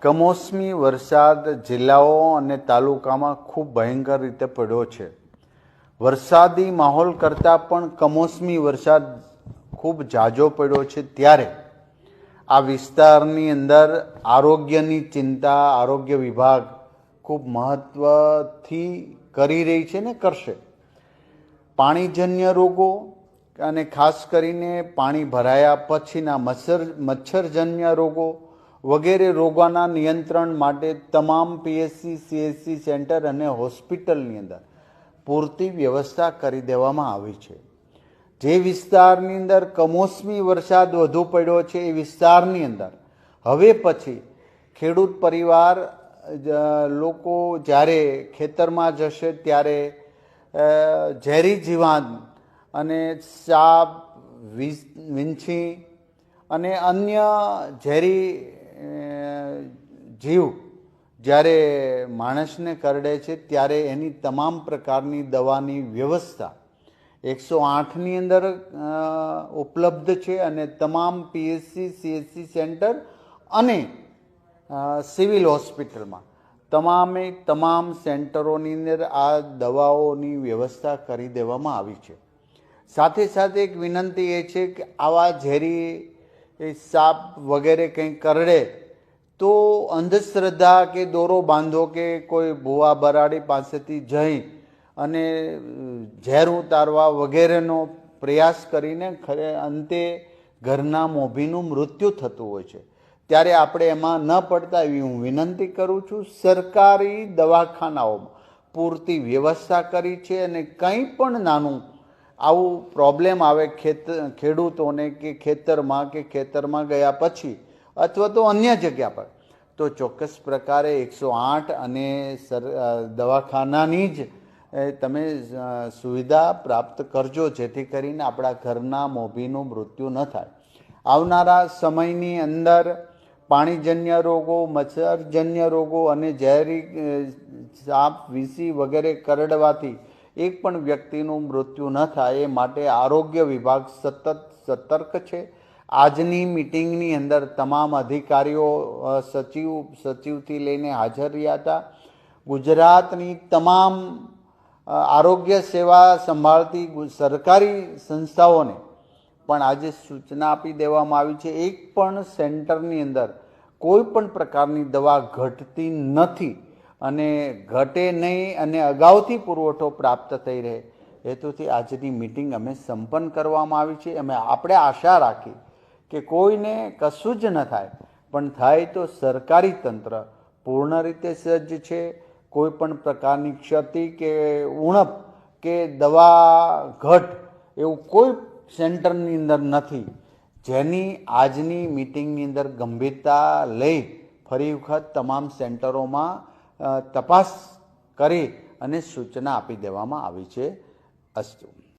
કમોસમી વરસાદ જિલ્લાઓ અને તાલુકામાં ખૂબ ભયંકર રીતે પડ્યો છે. વરસાદી માહોલ કરતાં પણ કમોસમી વરસાદ ખૂબ ઝાઝો પડ્યો છે. ત્યારે આ વિસ્તારની અંદર આરોગ્યની ચિંતા આરોગ્ય વિભાગ ખૂબ મહત્વથી કરી રહી છે ને કરશે. પાણીજન્ય રોગો અને ખાસ કરીને પાણી ભરાયા પછીના મચ્છરજન્ય રોગો વગેરે રોગોના નિયંત્રણ માટે તમામ પીએચસી સીએચસી સેન્ટર અને હોસ્પિટલની અંદર પૂરતી વ્યવસ્થા કરી દેવામાં આવી છે. જે વિસ્તારની અંદર કમોસમી વરસાદ વધુ પડ્યો છે એ વિસ્તારની અંદર હવે પછી ખેડૂત પરિવાર લોકો જ્યારે ખેતરમાં જશે ત્યારે ઝેરી જીવાત અને સાપ વીંછી અને અન્ય ઝેરી જીવ જ્યારે માણસને કરડે છે ત્યારે એની તમામ પ્રકારની દવાની વ્યવસ્થા 108ની અંદર ઉપલબ્ધ છે અને તમામ પીએચસી સીએચસી સેન્ટર અને સિવિલ હોસ્પિટલમાં તમામ સેન્ટરોની અંદર આ દવાઓની વ્યવસ્થા કરી દેવામાં આવી છે. સાથે સાથે એક વિનંતી એ છે કે આવા ઝેરી સાપ વગેરે કંઈ કરડે તો અંધશ્રદ્ધા કે દોરો બાંધો કે કોઈ ભુવા બરાડી પાસેથી જઈ અને ઝેર ઉતારવા વગેરેનો પ્રયાસ કરીને અંતે ઘરના મોભીનું મૃત્યુ થતું હોય છે. ત્યારે આપણે એમાં ન પડતા એવી હું વિનંતી કરું છું. સરકારી દવાખાનાઓમાં પૂરતી વ્યવસ્થા કરી છે અને કંઈ પણ નાનું આવું પ્રોબ્લેમ આવે ખેડૂતોને કે ખેતરમાં ગયા પછી અથવા તો અન્ય જગ્યા પર તો ચોક્કસ પ્રકારે 108 અને દવાખાનાની જ તમે સુવિધા પ્રાપ્ત કરજો, જેથી કરીને આપણા ઘરના મોભીનું મૃત્યુ ન થાય. આવનારા સમયની અંદર પાણીજન્ય રોગો, મચ્છરજન્ય રોગો અને ઝેરી સાપ વીંછી વગેરે કરડવાથી એક પણ વ્યક્તિનું મૃત્યુ ન થાય એ માટે આરોગ્ય વિભાગ સતત સતર્ક છે. આજની મિટિંગની અંદર તમામ અધિકારીઓ સચિવથી લઈને હાજર રહ્યા હતા. ગુજરાતની તમામ આરોગ્ય સેવા સંભાળતી સરકારી સંસ્થાઓને પણ આજે સૂચના આપી દેવામાં આવી છે. એક પણ સેન્ટરની અંદર કોઈ પણ પ્રકારની દવા ઘટતી નથી અને ઘટે નહીં અને અગાઉથી પુરવઠો પ્રાપ્ત થઈ રહે હેતુથી આજની મિટિંગ અમે સંપન્ન કરવામાં આવી છે. આપણે આશા રાખી કે કોઈને કશું જ ન થાય, પણ થાય તો સરકારી તંત્ર પૂર્ણ રીતે સજ્જ છે. કોઈ પણ પ્રકારની ક્ષતિ કે ઉણપ કે દવા ઘટ એવું કોઈ સેન્ટરની અંદર નથી, જેની આજની મિટિંગની અંદર ગંભીરતા લઈ ફરી વખત તમામ સેન્ટરોમાં તપાસ કરી અને સૂચના આપી દેવામાં આવી છે. અસ્તુ.